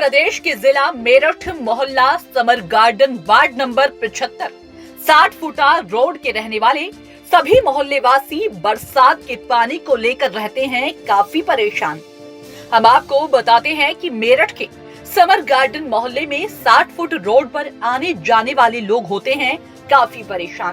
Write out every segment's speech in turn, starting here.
प्रदेश के जिला मेरठ मोहल्ला समर गार्डन वार्ड नंबर 75 60 फुटा रोड के रहने वाले सभी मोहल्ले वासी बरसात के पानी को लेकर रहते हैं काफी परेशान। हम आपको बताते हैं कि मेरठ के समर गार्डन मोहल्ले में 60 फुट रोड पर आने जाने वाले लोग होते हैं काफी परेशान,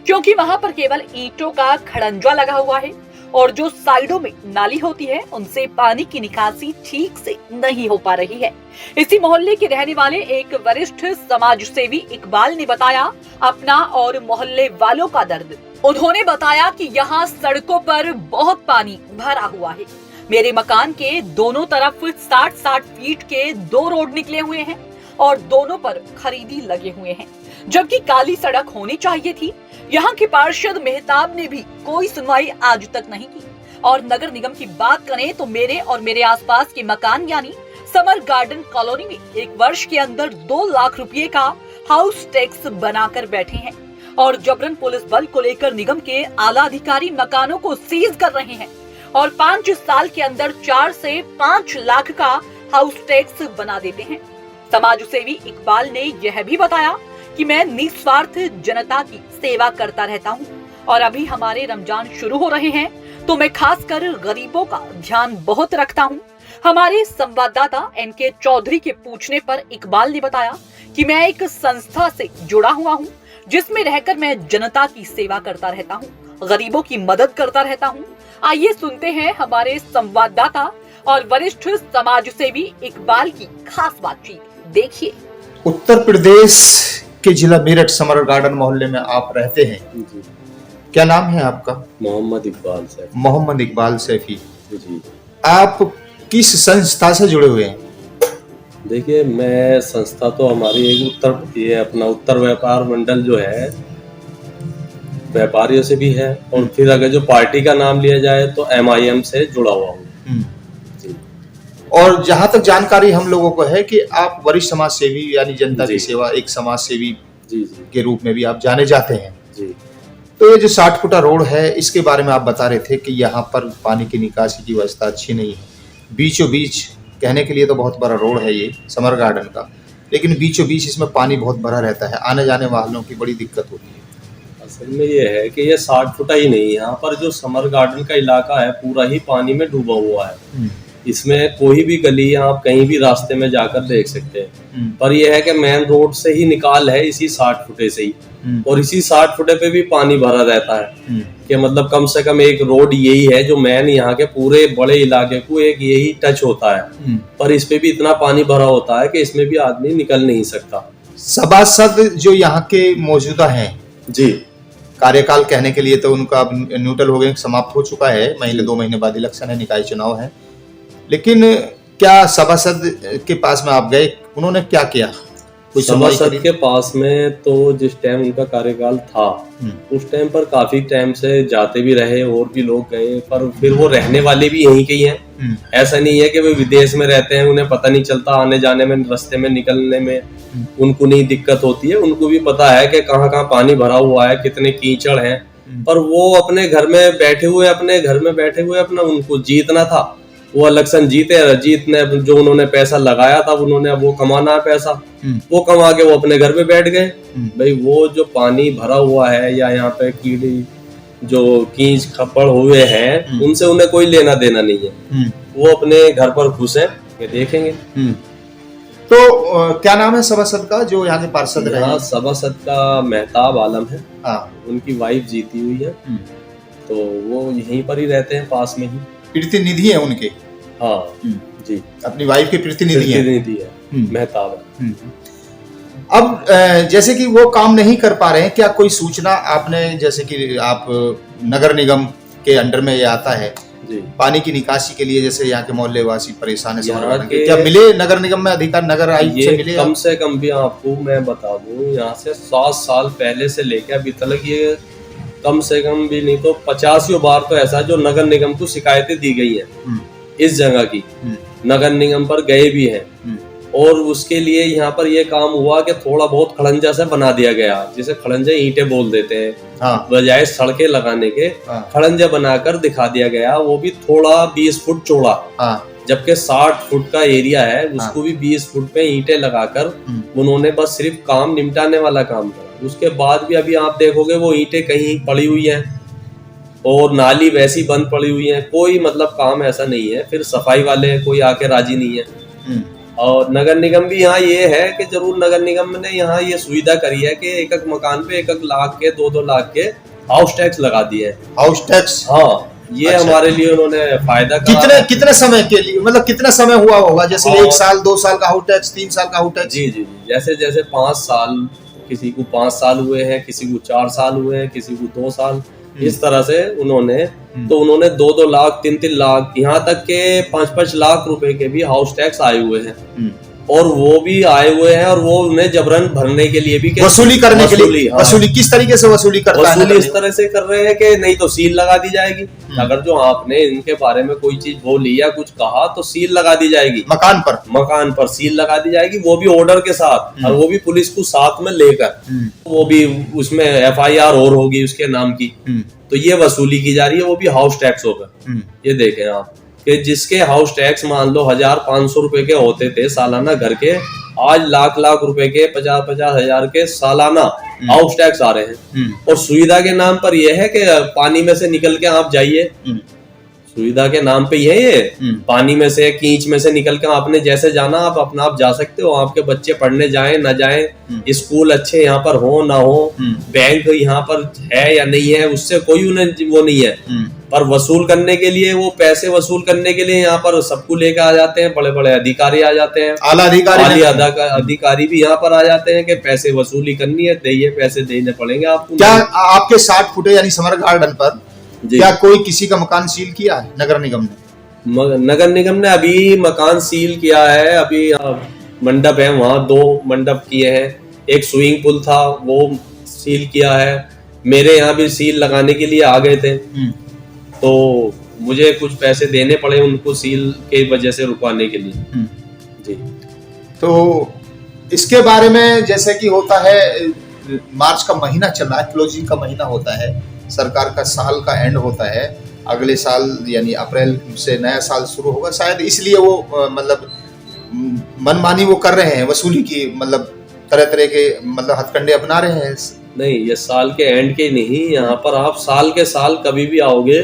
क्योंकि वहां पर केवल ईंटों का खड़ंजा लगा हुआ है और जो साइडों में नाली होती है उनसे पानी की निकासी ठीक से नहीं हो पा रही है। इसी मोहल्ले के रहने वाले एक वरिष्ठ समाज सेवी इकबाल ने बताया अपना और मोहल्ले वालों का दर्द। उन्होंने बताया कि यहाँ सड़कों पर बहुत पानी भरा हुआ है। मेरे मकान के दोनों तरफ 60-60 फीट के 2 रोड निकले हुए हैं और दोनों पर खरीदी लगे हुए हैं, जबकि काली सड़क होनी चाहिए थी। यहाँ के पार्षद मेहताब ने भी कोई सुनवाई आज तक नहीं की और नगर निगम की बात करें तो मेरे और मेरे आसपास के मकान यानी समर गार्डन कॉलोनी में 1 वर्ष के अंदर 2 लाख रुपए का हाउस टैक्स बनाकर बैठे हैं और जबरन पुलिस बल को लेकर निगम के आला अधिकारी मकानों को सीज कर रहे हैं और 5 साल के अंदर 4 से 5 लाख का हाउस टैक्स बना देते हैं। समाज सेवी इकबाल ने यह भी बताया कि मैं निस्वार्थ जनता की सेवा करता रहता हूं और अभी हमारे रमजान शुरू हो रहे हैं तो मैं खासकर गरीबों का ध्यान बहुत रखता हूं। हमारे संवाददाता एनके चौधरी के पूछने पर इकबाल ने बताया कि मैं एक संस्था से जुड़ा हुआ हूं जिसमें रहकर मैं जनता की सेवा करता रहता हूं, गरीबों की मदद करता रहता हूं। आइए सुनते हैं हमारे संवाददाता और वरिष्ठ समाज सेवी इकबाल की खास बातचीत। देखिए। उत्तर प्रदेश के जिला मेरठ समर गार्डन मोहल्ले में आप रहते हैं जी। क्या नाम है आपका? मोहम्मद इकबाल सैफी। मोहम्मद इकबाल सैफी जी। आप किस संस्था से जुड़े हुए हैं? देखिए, मैं संस्था तो हमारी एक अपना उत्तर व्यापार मंडल जो है व्यापारियों से भी है और फिर अगर जो पार्टी का नाम लिया जाए तो MIM से जुड़ा हुआ हूँ। और जहां तक जानकारी हम लोगों को है कि आप वरिष्ठ समाज सेवी यानी जनता की सेवा, एक समाज सेवी के रूप में भी आप जाने जाते हैं जी। तो ये जो 60 फुटा रोड है इसके बारे में आप बता रहे थे कि यहाँ पर पानी की निकासी की व्यवस्था अच्छी नहीं है। बीचों बीच कहने के लिए तो बहुत बड़ा रोड है ये समर गार्डन का, लेकिन बीचों बीच इसमें पानी बहुत भरा रहता है, आने जाने वालों की बड़ी दिक्कत होती है। असल में ये है कि ये 60 फुटा ही नहीं, यहाँ पर जो समर गार्डन का इलाका है पूरा ही पानी में डूबा हुआ है। इसमें कोई भी गली आप कहीं भी रास्ते में जाकर देख सकते हैं, पर यह है कि मेन रोड से ही निकाल है इसी 60 फुटे से ही, और इसी 60 फुटे पे भी पानी भरा रहता है कि मतलब कम से कम एक रोड यही है जो मेन यहाँ के पूरे बड़े इलाके को एक यही टच होता है, पर इस पे भी इतना पानी भरा होता है कि इसमें भी आदमी निकल नहीं सकता। सभासद जो यहाँ के मौजूदा हैं जी, कार्यकाल कहने के लिए तो उनका न्यूट्रल हो गए, समाप्त हो चुका है, 2 महीने बाद इलेक्शन है, निकाय चुनाव है, लेकिन क्या सभासद के पास में आप गए, उन्होंने क्या किया? सभासद के पास में तो जिस टाइम उनका कार्यकाल था उस टाइम पर काफी टाइम से जाते भी रहे और भी लोग गए, पर फिर वो रहने वाले भी यहीं के ही हैं। ऐसा नहीं है कि वो विदेश में रहते हैं, उन्हें पता नहीं चलता आने जाने में, रास्ते में निकलने में उनको नहीं दिक्कत होती है। उनको भी पता है कि कहाँ कहाँ पानी भरा हुआ है, कितने कीचड़ हैं, पर वो अपने घर में बैठे हुए अपना उनको जीतना था, वो इलेक्शन जीतने जो उन्होंने पैसा लगाया था उन्होंने अब वो कमाना है पैसा, वो कमा के वो अपने घर पे बैठ गए। भाई वो जो पानी भरा हुआ है या यहाँ पे कीड़ी जो कीच खपड़ हुए हैं उनसे उन्हें कोई लेना देना नहीं है, वो अपने घर पर खुश हैं, ये देखेंगे। तो क्या नाम है सभासद का जो यहाँ के पार्षद रहे? सभासद का मेहताब आलम है। उनकी वाइफ जीती हुई है, तो वो यहीं पर ही रहते हैं पास में ही। प्रतिनिधि है उनके? हाँ जी, अपनी वाइफ के प्रतिनिधि है मेहताब है। अब जैसे कि वो काम नहीं कर पा रहे हैं, क्या कोई सूचना आपने, जैसे कि आप नगर निगम के अंडर में ये आता है जी, पानी की निकासी के लिए, जैसे यहाँ के मोहल्ले वासी परेशान है, क्या मिले नगर निगम में अधिकार, नगर आयुक्त से मिले? कम से कम भी आपको मैं बता दूं, यहाँ से 7 साल पहले से लेकर अभी तक ये कम से कम भी नहीं तो 50 बार तो ऐसा जो नगर निगम को शिकायतें दी गई हैं इस जगह की, नगर निगम पर गए भी हैं, और उसके लिए यहाँ पर ये काम हुआ कि थोड़ा बहुत खड़ंजा से बना दिया गया, जिसे खड़ंजा ईंटें बोल देते हैं, बजाय सड़कें लगाने के खड़ंजा बनाकर दिखा दिया गया, वो भी थोड़ा 20 फुट चौड़ा, जबकि 60 फुट का एरिया है, उसको भी 20 फुट पे ईंटें लगाकर उन्होंने बस सिर्फ काम निपटाने वाला काम करा। उसके बाद भी अभी आप देखोगे वो ईंटें कहीं पड़ी हुई हैं और नाली वैसी बंद पड़ी हुई है, कोई मतलब काम ऐसा नहीं है। फिर सफाई वाले कोई आके राजी नहीं है। और नगर निगम भी यहाँ ये है कि जरूर नगर निगम ने यहाँ ये सुविधा करी है कि एक मकान पे 1 लाख के 2 लाख के हाउस टैक्स लगा दिए हैं। हाउस टैक्स, हाँ, ये अच्छा। हमारे लिए उन्होंने फायदा करा। कितने समय के लिए, मतलब कितना समय हुआ होगा? जैसे 1 साल 2 साल का हाउस टैक्स, 3 साल का हाउस टैक्स? जी जी जी, जैसे जैसे 5 साल, किसी को 5 साल हुए हैं, किसी को 4 साल हुए हैं, किसी को 2 साल, इस तरह से उन्होंने 2-2 लाख 3-3 लाख, यहाँ तक के 5-5 लाख रुपए के भी हाउस टैक्स आए हुए हैं। और वो भी आए हुए हैं और वो उन्हें जबरन भरने के लिए भी वसूली करने के लिए, हाँ। वसूली किस तरीके से वसूली करता है? वसूली इस तरह से कर रहे हैं कि नहीं तो सील लगा दी जाएगी। अगर जो आपने इनके बारे में कोई चीज बोली या कुछ कहा तो सील लगा दी जाएगी मकान पर सील लगा दी जाएगी, वो भी ऑर्डर के साथ, और वो भी पुलिस को साथ में लेकर, वो भी उसमें FIR और होगी उसके नाम की। तो ये वसूली की जा रही है, वो भी हाउस टैक्स होगा। ये देखें आप कि जिसके हाउस टैक्स मान लो 1,500 रुपए के होते थे सालाना घर के, आज लाख रुपए के 50-50 हजार के सालाना हाउस टैक्स आ रहे हैं। और सुविधा के नाम पर यह है कि पानी में से निकल के आप जाइए, सुविधा के नाम पे ये पानी में से, कीच में से निकल कर आपने जैसे जाना आप अपना आप जा सकते हो। आपके बच्चे पढ़ने जाएं ना जाएं, स्कूल अच्छे यहाँ पर हो ना हो, बैंक यहाँ पर है या नहीं है, उससे कोई उन्हें वो नहीं है। पर वसूल करने के लिए, वो पैसे वसूल करने के लिए यहाँ पर सबको लेकर आ जाते हैं, बड़े बड़े अधिकारी आ जाते हैं, आला अधिकारी भी यहाँ पर आ जाते हैं कि पैसे वसूली करनी है, दिए पैसे देने पड़ेंगे आपको। क्या आपके 60 फुटे यानी समर गार्डन पर क्या कोई किसी का मकान सील किया है नगर निगम ने? नगर निगम ने अभी मकान सील किया है। अभी मंडप है, वहाँ 2 मंडप किए हैं, एक स्विमिंग पूल था वो सील किया है। मेरे यहाँ भी सील लगाने के लिए आ गए थे, तो मुझे कुछ पैसे देने पड़े उनको सील के वजह से रुकवाने के लिए। जी, तो इसके बारे में जैसे कि होता है, मार्च का महीना चल रहा है, क्लोजिंग का महीना होता है, सरकार का साल का एंड होता है, अगले साल यानी अप्रैल से नया साल शुरू होगा, शायद इसलिए वो मतलब मनमानी वो कर रहे हैं, वसूली की, मतलब तरह तरह के मतलब हथकंडे अपना रहे हैं। नहीं, ये साल के एंड के नहीं, यहाँ पर आप साल के साल कभी भी आओगे,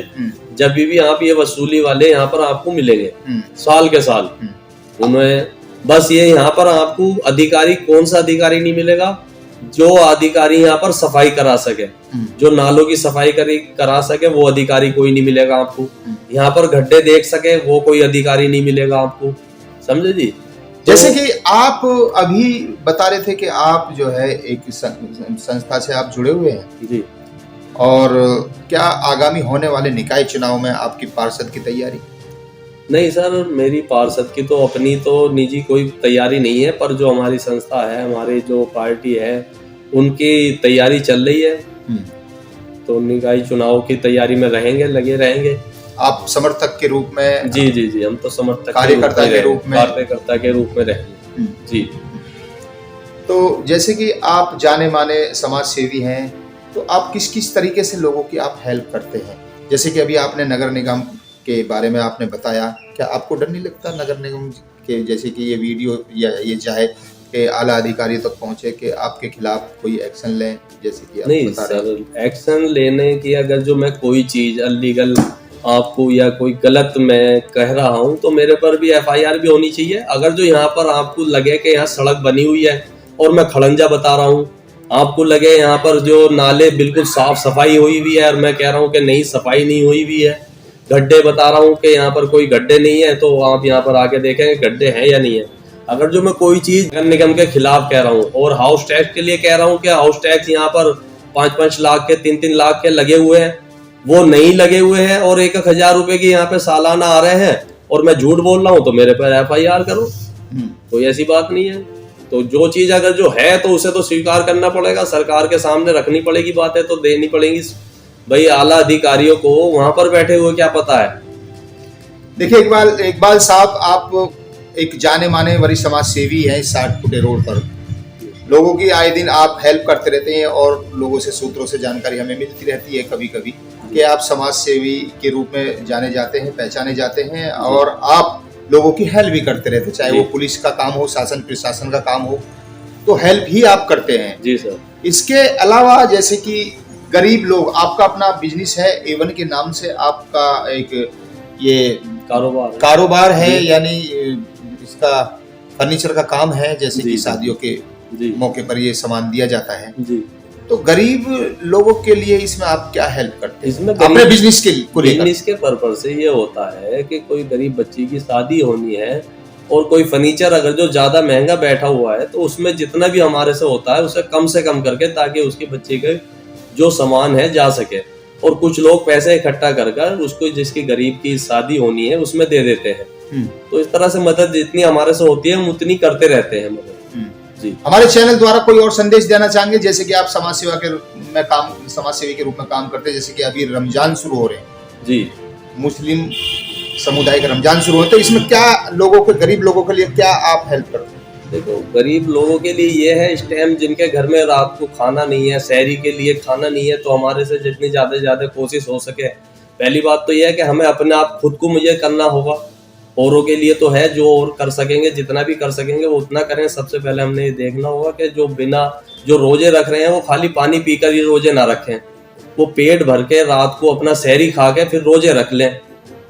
जब भी आप ये वसूली वाले यहाँ पर आपको मिलेंगे, साल के साल। उन्हें बस ये यहाँ पर आपको अधिकारी, कौन सा अधिकारी नहीं मिलेगा? जो अधिकारी यहाँ पर सफाई करा सके, जो नालों की सफाई करा सके, वो अधिकारी कोई नहीं मिलेगा आपको। यहाँ पर गड्ढे देख सके, वो कोई अधिकारी नहीं मिलेगा आपको, समझे जी? जैसे कि आप अभी बता रहे थे कि आप जो है एक संस्था से आप जुड़े हुए हैं जी, और क्या आगामी होने वाले निकाय चुनाव में आपकी पार्षद की तैयारी? नहीं सर, मेरी पार्षद की तो अपनी तो निजी कोई तैयारी नहीं है, पर जो हमारी संस्था है, हमारी जो पार्टी है, उनकी तैयारी चल रही है। तो निकाय चुनाव की तैयारी में रहेंगे, लगे रहेंगे। आप समर्थक के रूप में? जी जी जी, हम तो समर्थक कार्यकर्ता के रूप में रहेंगे जी। तो जैसे कि आप जाने माने समाज सेवी हैं, तो आप किस किस तरीके से लोगों की आप हेल्प करते हैं? जैसे कि अभी आपने नगर निगम के बारे में आपने बताया, क्या आपको डर नहीं लगता नगर निगम के, जैसे कि ये वीडियो या ये चाहे कि आला अधिकारी तक पहुंचे कि आपके खिलाफ कोई एक्शन लें, जैसे कि आप नहीं बता रहे हैं? सर, एक्शन लेने की अगर जो मैं कोई चीज अनलीगल आपको या कोई गलत मैं कह रहा हूं, तो मेरे पर भी FIR भी होनी चाहिए। अगर जो यहाँ पर आपको लगे कि यहाँ सड़क बनी हुई है और मैं खड़ंजा बता रहा हूँ, आपको लगे यहाँ पर जो नाले बिल्कुल साफ सफाई हुई हुई है और मैं कह रहा हूँ कि नहीं सफाई नहीं हुई हुई है, गड्ढे बता रहा हूँ कि यहाँ पर कोई गड्ढे नहीं है, तो आप यहाँ पर आके देखें गड्ढे हैं या नहीं है। अगर जो मैं कोई चीज नगर निगम के खिलाफ कह रहा हूँ और हाउस टैक्स के लिए कह रहा हूँ कि हाउस टैक्स यहाँ पर 5-5 लाख के 3-3 लाख के लगे हुए हैं, वो नहीं लगे हुए हैं और 1-1 हजार रुपए की यहाँ पे सालाना आ रहे हैं, और मैं झूठ बोल रहा हूँ, तो मेरे पर FIR करो, कोई ऐसी बात नहीं है। तो जो चीज अगर जो है तो उसे तो स्वीकार करना पड़ेगा, सरकार के सामने रखनी पड़ेगी, बातें तो देनी पड़ेगी। भाई आला अधिकारियों को वहां पर बैठे हुए क्या पता है? देखिए इकबाल साहब, आप एक जाने माने वरिष्ठ समाज सेवी हैं 60 फुटे रोड पर, लोगों की आए दिन आप हेल्प करते रहते हैं और लोगों से सूत्रों से जानकारी हमें मिलती रहती है कभी कभी कि आप समाज सेवी के रूप में जाने जाते हैं, पहचाने जाते हैं, और आप लोगों की हेल्प भी करते रहते, चाहे जी। वो पुलिस का काम हो, शासन प्रशासन का काम हो, तो हेल्प ही आप करते हैं। जी सर। इसके अलावा जैसे कि गरीब लोग, आपका अपना बिजनेस है, A1 के नाम से आपका एक ये कारोबार है, जी। यानी इसका फर्नीचर का काम है, जैसे जी, कि जी। शादियों के जी मौके पर ये सामान दिया जाता है। जी। तो गरीब लोगों के लिए इसमें आप क्या हेल्प करते हैं इसमें अपने बिजनेस को लेकर? बिजनेस के पर्पज से ये होता है कि कोई गरीब बच्ची की शादी होनी है और कोई फर्नीचर अगर जो ज्यादा महंगा बैठा हुआ है तो उसमें जितना भी हमारे से होता है उसे कम से कम करके, ताकि उसके बच्चे के जो सामान है जा सके। और कुछ लोग पैसे इकट्ठा कर कर उसको, जिसकी गरीब की शादी होनी है, उसमें दे देते हैं। तो इस तरह से मदद जितनी हमारे से होती है हम उतनी करते रहते हैं मदद। जी। हमारे चैनल द्वारा कोई और संदेश देना चाहेंगे, जैसे कि आप समाज सेवी के रूप में काम करते हैं, जैसे कि अभी रमजान शुरू हो रहे हैं जी, मुस्लिम समुदाय का रमजान शुरू हो, तो इसमें क्या लोगों के, गरीब लोगों के लिए क्या आप हेल्प करते हैं? देखो गरीब लोगों के लिए ये है, इस टाइम जिनके घर में रात को खाना नहीं है, शहरी के लिए खाना नहीं है, तो हमारे से जितनी ज्यादा से ज्यादा कोशिश हो सके, पहली बात तो यह है कि हमें अपने आप खुद को मुझे करना होगा। औरों के लिए तो है, जो और कर सकेंगे, जितना भी कर सकेंगे वो उतना करें। सबसे पहले हमने ये देखना होगा कि जो रोजे रख रहे हैं वो खाली पानी पीकर ही रोजे ना रखें, वो पेट भर के रात को अपना सहरी खा के फिर रोजे रख लें,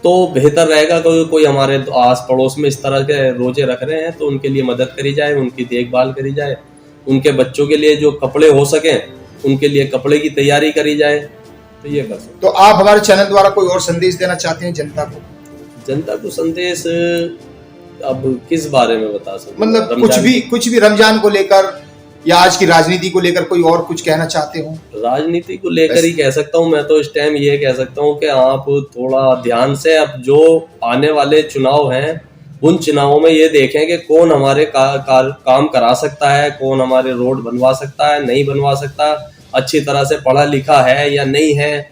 तो बेहतर रहेगा। कोई हमारे आस पड़ोस में इस तरह के रोजे रख रहे हैं तो उनके लिए मदद करी जाए, उनकी देखभाल करी जाए, उनके बच्चों के लिए जो कपड़े हो सके उनके लिए कपड़े की तैयारी करी जाए, तो ये कर सकते। तो आप हमारे चैनल द्वारा कोई और संदेश देना चाहते हैं जनता को? जनता को संदेश अब किस बारे में बता सकते, मतलब कुछ भी रमजान को लेकर या आज की राजनीति को लेकर कोई और कुछ कहना चाहते हो? राजनीति को लेकर ही कह सकता हूँ मैं तो इस टाइम ये कह सकता हूँ कि आप थोड़ा ध्यान से, अब जो आने वाले चुनाव हैं उन चुनावों में ये देखें कि कौन हमारे काम करा सकता है, कौन हमारे रोड बनवा सकता है, नहीं बनवा सकता, अच्छी तरह से पढ़ा लिखा है या नहीं है।